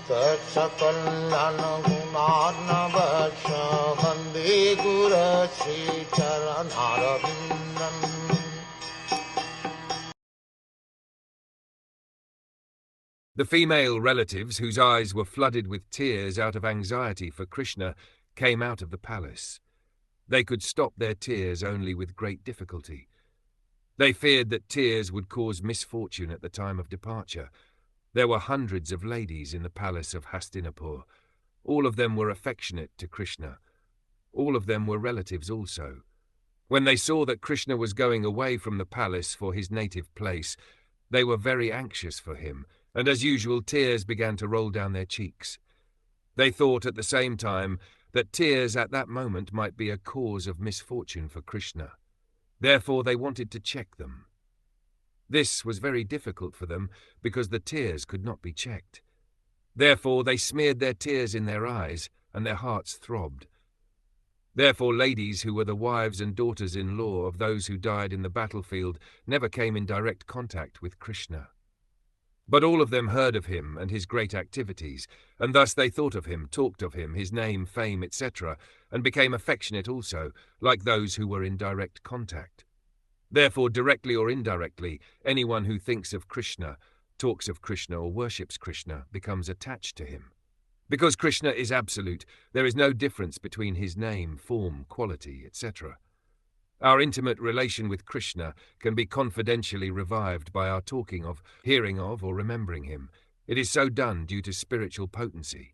Sakal Gunaarnavasya Vande Guru Sri Charanarabindam. The female relatives, whose eyes were flooded with tears out of anxiety for Krishna, came out of the palace. They could stop their tears only with great difficulty. They feared that tears would cause misfortune at the time of departure. There were hundreds of ladies in the palace of Hastinapur. All of them were affectionate to Krishna. All of them were relatives also. When they saw that Krishna was going away from the palace for his native place, they were very anxious for him, and as usual tears began to roll down their cheeks. They thought at the same time that tears at that moment might be a cause of misfortune for Krishna. Therefore they wanted to check them. This was very difficult for them because the tears could not be checked. Therefore they smeared their tears in their eyes, and their hearts throbbed. Therefore ladies who were the wives and daughters-in-law of those who died in the battlefield never came in direct contact with Krishna. But all of them heard of him and his great activities, and thus they thought of him, talked of him, his name, fame, etc., and became affectionate also, like those who were in direct contact. Therefore, directly or indirectly, anyone who thinks of Krishna, talks of Krishna, or worships Krishna becomes attached to him. Because Krishna is absolute, there is no difference between his name, form, quality, etc. Our intimate relation with Krishna can be confidentially revived by our talking of, hearing of, or remembering him. It is so done due to spiritual potency.